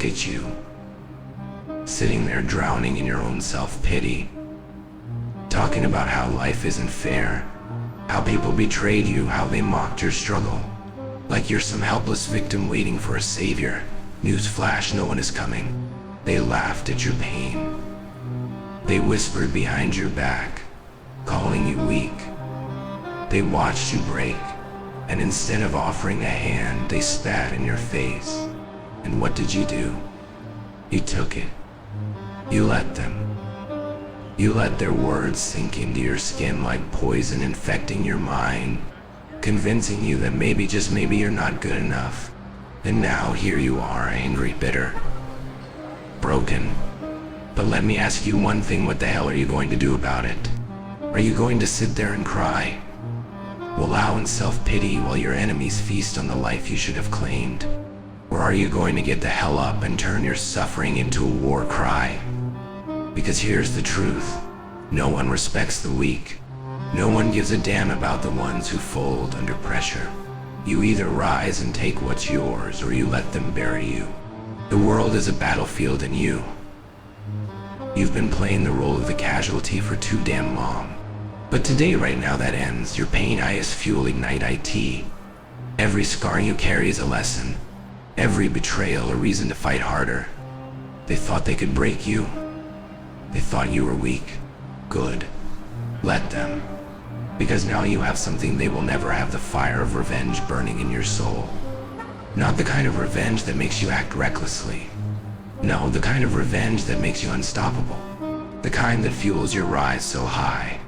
at you, sitting there drowning in your own self-pity, talking about how life isn't fair, how people betrayed you, how they mocked your struggle, like you're some helpless victim waiting for a savior. Newsflash, no one is coming. They laughed at your pain. They whispered behind your back, calling you weak. They watched you break, and instead of offering a hand, they spat in your face. And what did you do? You took it. You let them. You let their words sink into your skin like poison, infecting your mind, convincing you that maybe, just maybe, you're not good enough. And now here you are, angry, bitter, broken. But let me ask you one thing, what the hell are you going to do about it? Are you going to sit there and cry, wallow in self-pity while your enemies feast on the life you should have claimed? Or are you going to get the hell up and turn your suffering into a war cry? Because here's the truth. No one respects the weak. No one gives a damn about the ones who fold under pressure. You either rise and take what's yours, or you let them bury you. The world is a battlefield, and you've been playing the role of the casualty for too damn long. But today, right now, that ends. Your pain is fuel, ignite IT. Every scar you carry is a lesson. Every betrayal a reason to fight harder. They thought they could break you. They thought you were weak. Good. Let them. Because now you have something they will never have, the fire of revenge burning in your soul. Not the kind of revenge that makes you act recklessly. No, the kind of revenge that makes you unstoppable. The kind that fuels your rise so high.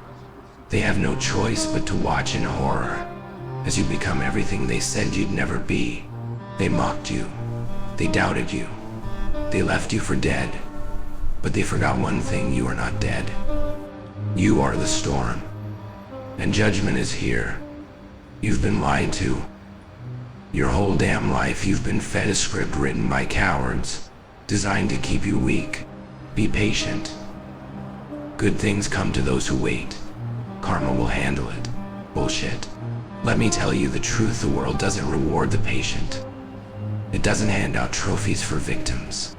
They have no choice but to watch in horror as you become everything they said you'd never be. They mocked you. They doubted you. They left you for dead. But they forgot one thing: you are not dead. You are the storm. And judgment is here. You've been lied to. Your whole damn life you've been fed a script written by cowards, designed to keep you weak. Be patient. Good things come to those who wait. Karma will handle it. Bullshit. Let me tell you the truth, the world doesn't reward the patient. It doesn't hand out trophies for victims.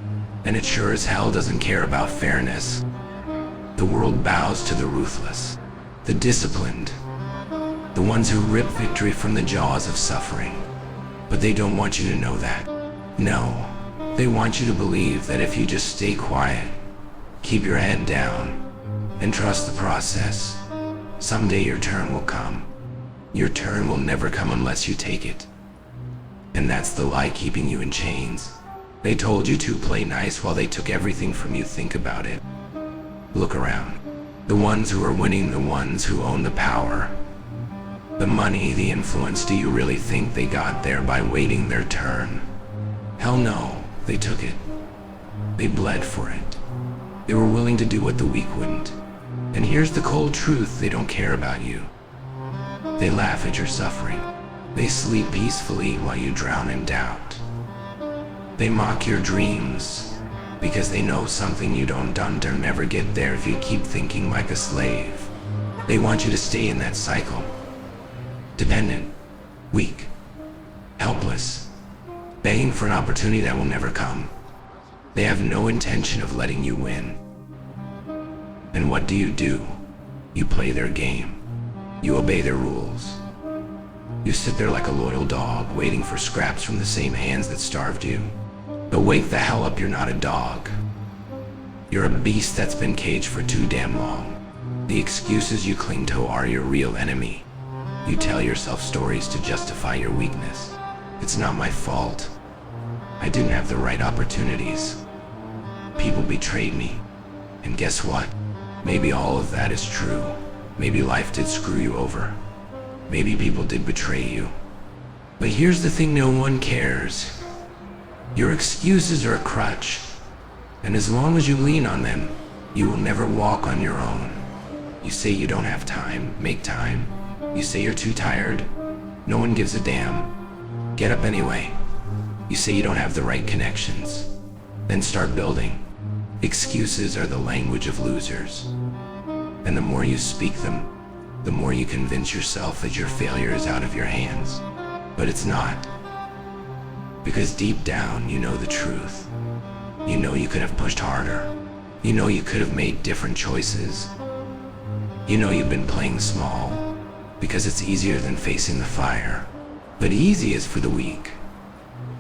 And it sure as hell doesn't care about fairness. The world bows to the ruthless, the disciplined, the ones who rip victory from the jaws of suffering. But they don't want you to know that. No, they want you to believe that if you just stay quiet, keep your head down, and trust the process, someday your turn will come. Your turn will never come unless you take it. And that's the lie keeping you in chains. They told you to play nice while they took everything from you. Think about it. Look around. The ones who are winning, the ones who own the power, the money, the influence, do you really think they got there by waiting their turn? Hell no, they took it. They bled for it. They were willing to do what the weak wouldn't. And here's the cold truth: they don't care about you. They laugh at your suffering. They sleep peacefully while you drown in doubt. They mock your dreams because they know something you don't never get there if you keep thinking like a slave. They want you to stay in that cycle. Dependent, weak, helpless, begging for an opportunity that will never come. They have no intention of letting you win. And what do? You play their game. You obey their rules. You sit there like a loyal dog, waiting for scraps from the same hands that starved you. But wake the hell up, you're not a dog. You're a beast that's been caged for too damn long. The excuses you cling to are your real enemy. You tell yourself stories to justify your weakness. It's not my fault. I didn't have the right opportunities. People betrayed me. And guess what? Maybe all of that is true. Maybe life did screw you over. Maybe people did betray you. But here's the thing: no one cares. Your excuses are a crutch, and as long as you lean on them, you will never walk on your own. You say you don't have time, make time. You say you're too tired, no one gives a damn. Get up anyway. You say you don't have the right connections, then start building. Excuses are the language of losers, and the more you speak them, the more you convince yourself that your failure is out of your hands. But it's not. Because deep down, you know the truth. You know you could have pushed harder. You know you could have made different choices. You know you've been playing small, because it's easier than facing the fire. But easy is for the weak,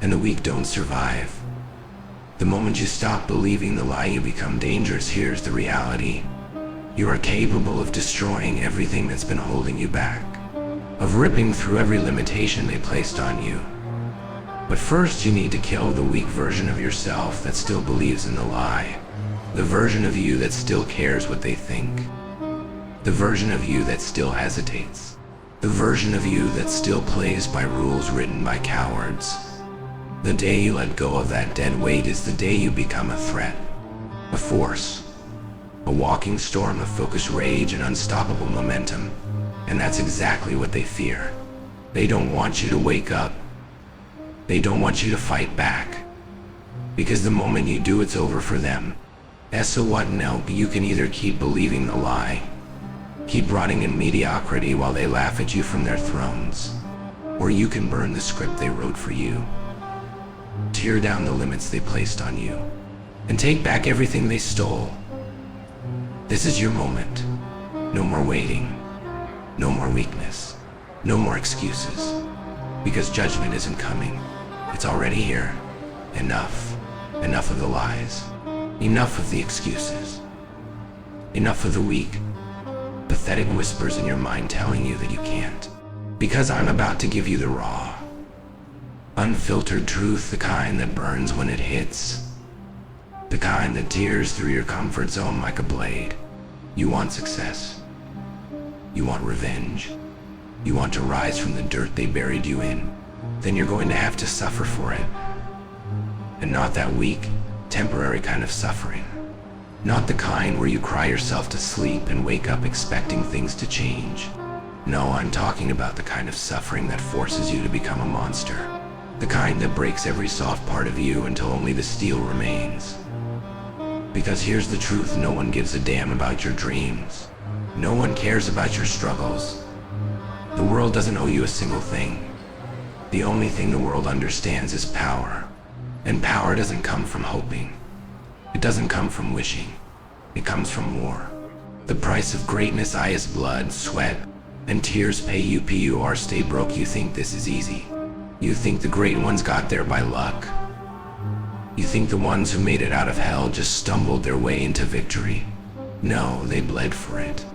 and the weak don't survive. The moment you stop believing the lie, you become dangerous. Here's the reality. You are capable of destroying everything that's been holding you back, of ripping through every limitation they placed on you. But first you need to kill the weak version of yourself that still believes in the lie. The version of you that still cares what they think. The version of you that still hesitates. The version of you that still plays by rules written by cowards. The day you let go of that dead weight is the day you become a threat, a force, a walking storm of focused rage and unstoppable momentum. And that's exactly what they fear. They don't want you to wake up. They don't want you to fight back. Because the moment you do, it's over for them. So what now? You can either keep believing the lie, keep rotting in mediocrity while they laugh at you from their thrones, or you can burn the script they wrote for you, tear down the limits they placed on you, and take back everything they stole. This is your moment. No more waiting. No more weakness. No more excuses. Because judgment isn't coming. It's already here. Enough. Enough of the lies. Enough of the excuses. Enough of the weak, pathetic whispers in your mind telling you that you can't. Because I'm about to give you the raw, unfiltered truth, the kind that burns when it hits. The kind that tears through your comfort zone like a blade. You want success. You want revenge. You want to rise from the dirt they buried you in. Then you're going to have to suffer for it. And not that weak, temporary kind of suffering. Not the kind where you cry yourself to sleep and wake up expecting things to change. No, I'm talking about the kind of suffering that forces you to become a monster. The kind that breaks every soft part of you until only the steel remains. Because here's the truth, no one gives a damn about your dreams. No one cares about your struggles. The world doesn't owe you a single thing. The only thing the world understands is power. And power doesn't come from hoping. It doesn't come from wishing. It comes from war. The price of greatness is blood, sweat, and tears. Pay you PUR, stay broke. You think this is easy. You think the great ones got there by luck. You think the ones who made it out of hell just stumbled their way into victory. No, they bled for it.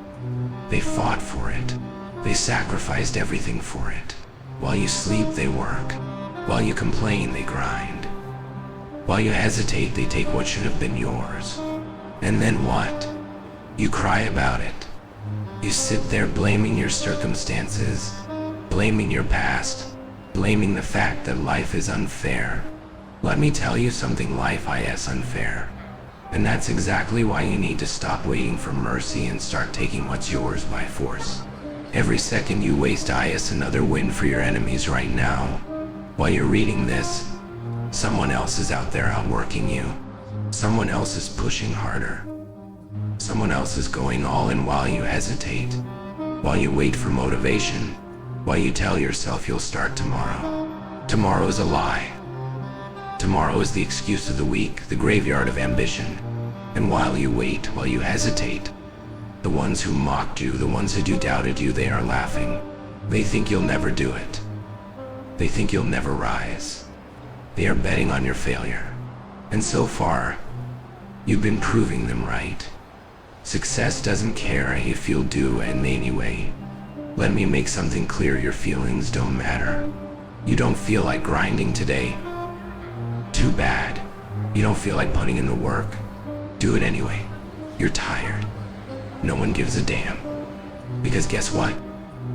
They fought for it. They sacrificed everything for it. While you sleep, they work. While you complain, they grind. While you hesitate, they take what should have been yours. And then what? You cry about it. You sit there blaming your circumstances, blaming your past, blaming the fact that life is unfair. Let me tell you something, life is unfair. And that's exactly why you need to stop waiting for mercy and start taking what's yours by force. Every second you waste is another win for your enemies right now. While you're reading this, someone else is out there outworking you. Someone else is pushing harder. Someone else is going all in while you hesitate. While you wait for motivation. While you tell yourself you'll start tomorrow. Tomorrow is a lie. Tomorrow is the excuse of the weak, the graveyard of ambition. And while you wait, while you hesitate, the ones who mocked you, the ones who doubted you, they are laughing. They think you'll never do it. They think you'll never rise. They are betting on your failure. And so far, you've been proving them right. Success doesn't care if you'll do it anyway. Let me make something clear, your feelings don't matter. You don't feel like grinding today. Too bad. You don't feel like putting in the work. Do it anyway. You're tired. No one gives a damn. Because guess what?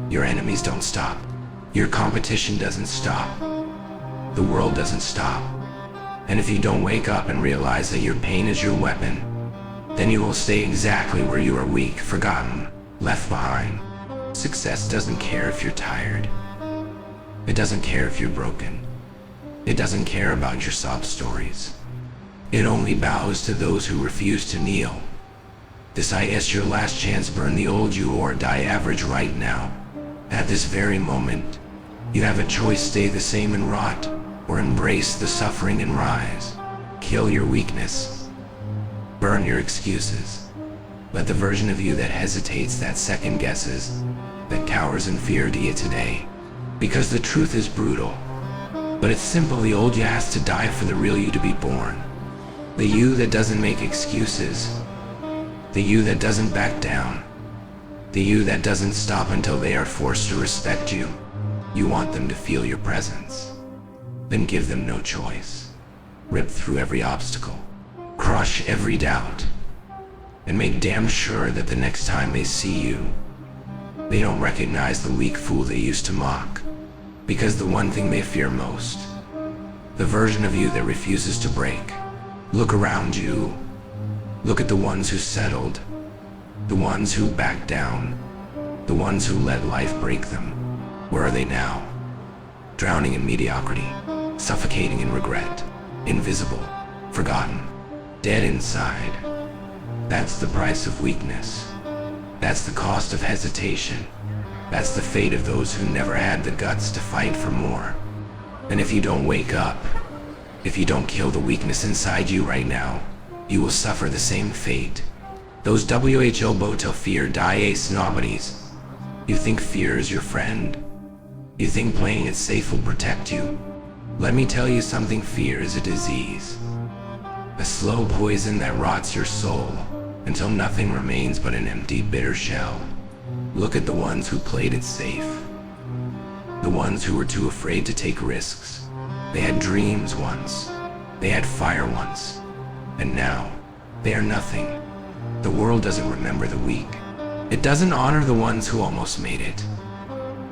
Your enemies don't stop. Your competition doesn't stop. The world doesn't stop. And if you don't wake up and realize that your pain is your weapon, then you will stay exactly where you are, weak, forgotten, left behind. Success doesn't care if you're tired. It doesn't care if you're broken. It doesn't care about your sob stories. It only bows to those who refuse to kneel. This is your last chance. Burn the old you or die average right now. At this very moment, you have a choice: stay the same and rot, or embrace the suffering and rise. Kill your weakness. Burn your excuses. Let the version of you that hesitates, that second guesses, that cowers in fear to you today. Because the truth is brutal, but it's simple. The old you has to die for the real you to be born. The you that doesn't make excuses. The you that doesn't back down. The you that doesn't stop until they are forced to respect you. You want them to feel your presence. Then give them no choice. Rip through every obstacle. Crush every doubt. And make damn sure that the next time they see you, they don't recognize the weak fool they used to mock. Because the one thing they fear most, the version of you that refuses to break. Look around you. Look at the ones who settled, the ones who backed down, the ones who let life break them. Where are they now? Drowning in mediocrity, suffocating in regret, invisible, forgotten, dead inside. That's the price of weakness. That's the cost of hesitation. That's the fate of those who never had the guts to fight for more. And if you don't wake up, if you don't kill the weakness inside you right now, you will suffer the same fate. Those WHO Botel fear die snobbities. You think fear is your friend. You think playing it safe will protect you. Let me tell you something, fear is a disease. A slow poison that rots your soul until nothing remains but an empty, bitter shell. Look at the ones who played it safe. The ones who were too afraid to take risks. They had dreams once. They had fire once. And now, they are nothing. The world doesn't remember the weak. It doesn't honor the ones who almost made it.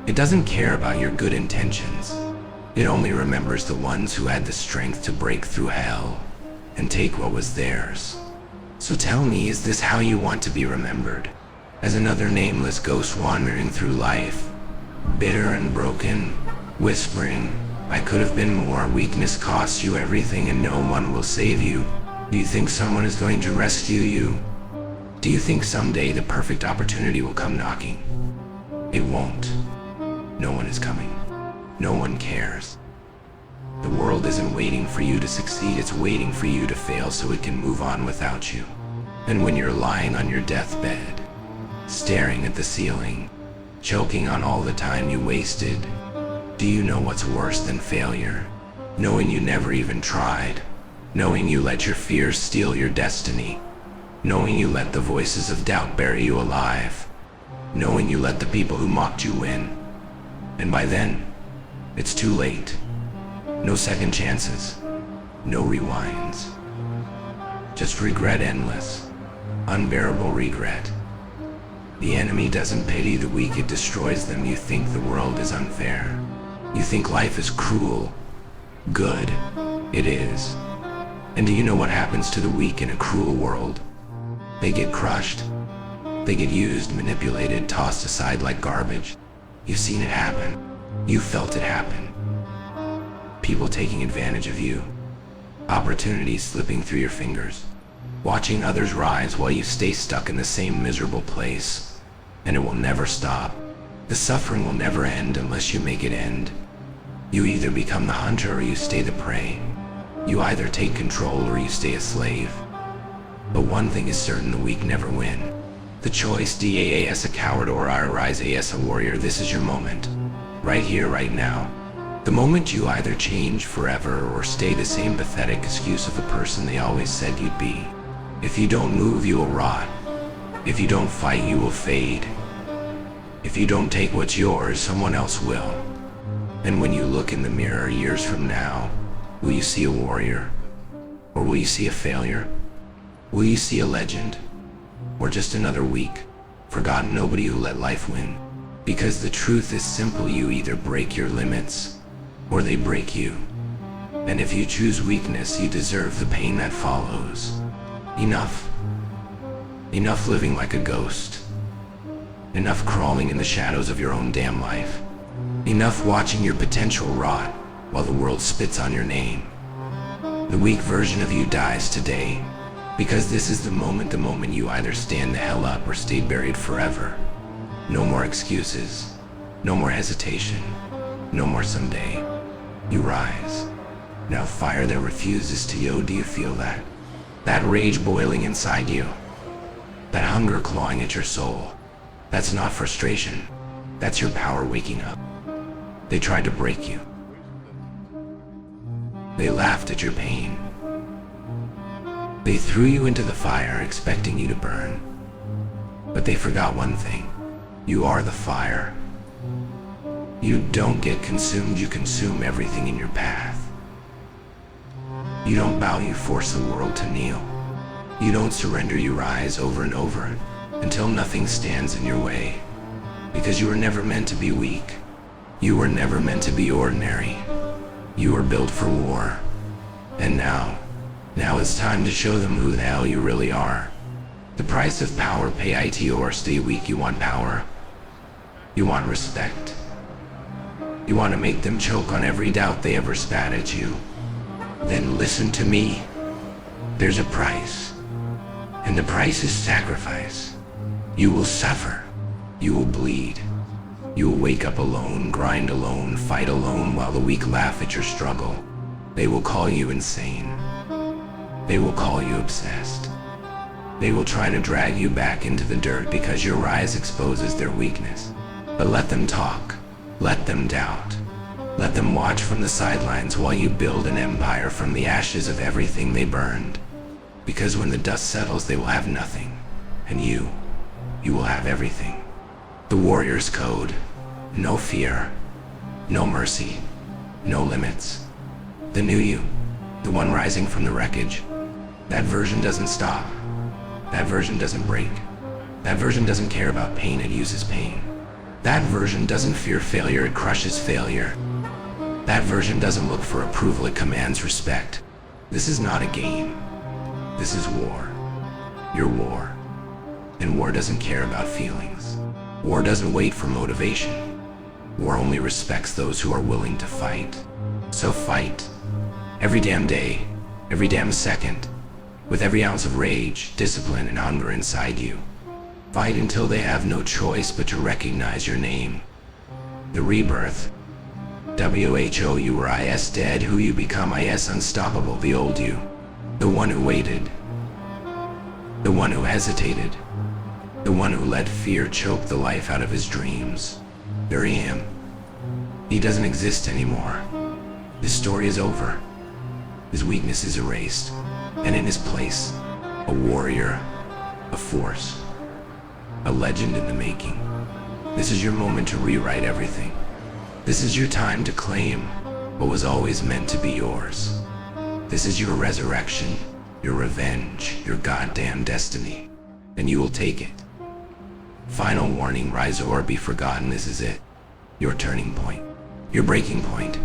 It doesn't care about your good intentions. It only remembers the ones who had the strength to break through hell and take what was theirs. So tell me, is this how you want to be remembered? As another nameless ghost wandering through life, bitter and broken, whispering, I could have been more, weakness costs you everything and no one will save you. Do you think someone is going to rescue you? Do you think someday the perfect opportunity will come knocking? It won't. No one is coming. No one cares. The world isn't waiting for you to succeed, it's waiting for you to fail so it can move on without you. And when you're lying on your deathbed, staring at the ceiling, choking on all the time you wasted, do you know what's worse than failure? Knowing you never even tried. Knowing you let your fears steal your destiny. Knowing you let the voices of doubt bury you alive. Knowing you let the people who mocked you win. And by then, it's too late. No second chances. No rewinds. Just regret, endless, unbearable regret. The enemy doesn't pity the weak, it destroys them. You think the world is unfair. You think life is cruel. Good. It is. And do you know what happens to the weak in a cruel world? They get crushed. They get used, manipulated, tossed aside like garbage. You've seen it happen. You felt it happen. People taking advantage of you. Opportunities slipping through your fingers. Watching others rise while you stay stuck in the same miserable place. And it will never stop. The suffering will never end unless you make it end. You either become the hunter or you stay the prey. You either take control or you stay a slave. But one thing is certain, the weak never win. The choice, DAAS a coward or I rise AS a warrior. This is your moment. Right here, right now. The moment you either change forever or stay the same pathetic excuse of the person they always said you'd be. If you don't move, you will rot. If you don't fight, you will fade. If you don't take what's yours, someone else will. And when you look in the mirror years from now, will you see a warrior? Or will you see a failure? Will you see a legend? Or just another weak, forgotten nobody who let life win? Because the truth is simple, you either break your limits, or they break you. And if you choose weakness, you deserve the pain that follows. Enough. Enough living like a ghost. Enough crawling in the shadows of your own damn life. Enough watching your potential rot while the world spits on your name. The weak version of you dies today, because this is the moment you either stand the hell up or stay buried forever. No more excuses. No more hesitation. No more someday. You rise. Now fire that refuses to yo, do you feel that? That rage boiling inside you? That hunger clawing at your soul? That's not frustration. That's your power waking up. They tried to break you. They laughed at your pain. They threw you into the fire expecting you to burn. But they forgot one thing. You are the fire. You don't get consumed, you consume everything in your path. You don't bow, you force the world to kneel. You don't surrender, you rise over and over until nothing stands in your way. Because you were never meant to be weak. You were never meant to be ordinary. You were built for war. And now it's time to show them who the hell you really are. The price of power, pay it or stay weak. You want power. You want respect. You want to make them choke on every doubt they ever spat at you. Then listen to me. There's a price. And the price is sacrifice. You will suffer. You will bleed. You will wake up alone, grind alone, fight alone while the weak laugh at your struggle. They will call you insane. They will call you obsessed. They will try to drag you back into the dirt because your rise exposes their weakness. But let them talk. Let them doubt. Let them watch from the sidelines while you build an empire from the ashes of everything they burned. Because when the dust settles, they will have nothing. And you will have everything. The warrior's code. No fear. No mercy. No limits. The new you. The one rising from the wreckage. That version doesn't stop. That version doesn't break. That version doesn't care about pain, it uses pain. That version doesn't fear failure, it crushes failure. That version doesn't look for approval, it commands respect. This is not a game. This is war. Your war. And war doesn't care about feelings. War doesn't wait for motivation. War only respects those who are willing to fight. So fight. Every damn day. Every damn second. With every ounce of rage, discipline, and hunger inside you. Fight until they have no choice but to recognize your name. The rebirth. WHO, you were IS dead, who you become IS unstoppable, the old you. The one who waited. The one who hesitated. The one who let fear choke the life out of his dreams. Bury him. He doesn't exist anymore. His story is over. His weakness is erased. And in his place, a warrior, a force, a legend in the making. This is your moment to rewrite everything. This is your time to claim what was always meant to be yours. This is your resurrection, your revenge, your goddamn destiny. And you will take it. Final warning, rise or be forgotten. This is it. Your turning point. Your breaking point.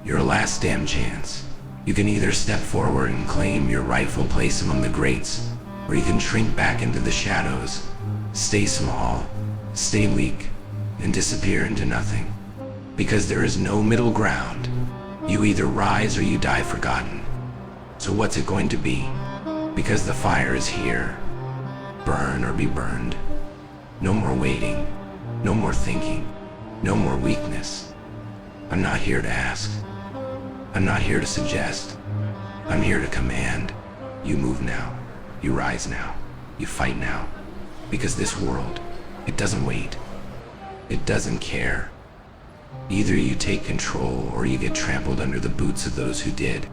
Your last damn chance. You can either step forward and claim your rightful place among the greats, or you can shrink back into the shadows, stay small, stay weak, and disappear into nothing. Because there is no middle ground. You either rise or you die forgotten. So what's it going to be? Because the fire is here. Burn or be burned. No more waiting. No more thinking. No more weakness. I'm not here to ask. I'm not here to suggest. I'm here to command. You move now. You rise now. You fight now. Because this world, it doesn't wait. It doesn't care. Either you take control or you get trampled under the boots of those who did.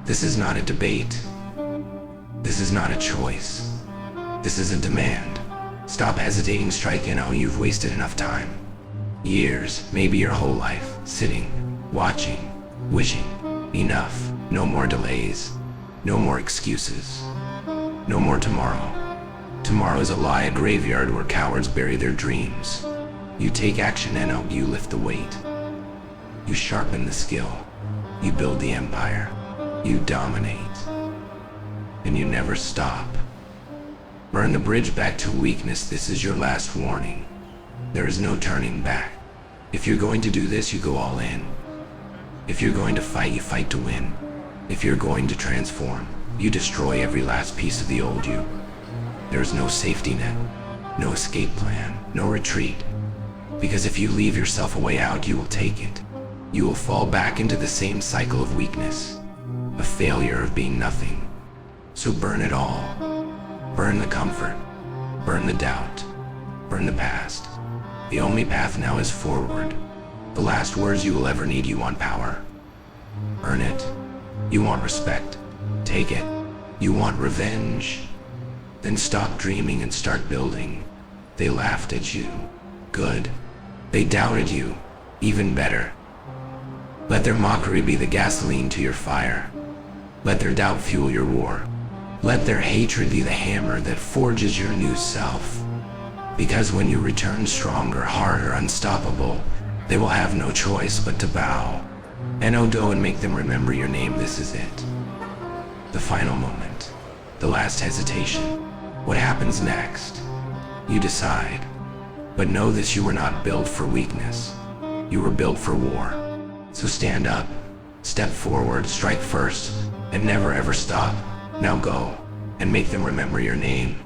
This is not a debate. This is not a choice. This is a demand. Stop hesitating, strike in. Oh, you've wasted enough time. Years, maybe your whole life, sitting, watching, wishing. Enough. No more delays. No more excuses. No more tomorrow. Tomorrow is a lie, a graveyard where cowards bury their dreams. You take action and you lift the weight. You sharpen the skill. You build the empire. You dominate. And you never stop. Burn the bridge back to weakness. This is your last warning. There is no turning back. If you're going to do this, you go all in. If you're going to fight, you fight to win. If you're going to transform, you destroy every last piece of the old you. There is no safety net, no escape plan, no retreat. Because if you leave yourself a way out, you will take it. You will fall back into the same cycle of weakness. a failure of being nothing. So burn it all. Burn the comfort, burn the doubt, burn the past. The only path now is forward. The last words you will ever need. You want power. Earn it. You want respect. Take it. You want revenge. Then stop dreaming and start building. They laughed at you. Good. They doubted you. Even better. Let their mockery be the gasoline to your fire. Let their doubt fuel your war. Let their hatred be the hammer that forges your new self. Because when you return stronger, harder, unstoppable, they will have no choice but to bow. Odo and make them remember your name. This is it. The final moment. The last hesitation. What happens next? You decide. But know this, you were not built for weakness. You were built for war. So stand up, step forward, strike first, and never ever stop. Now go, and make them remember your name.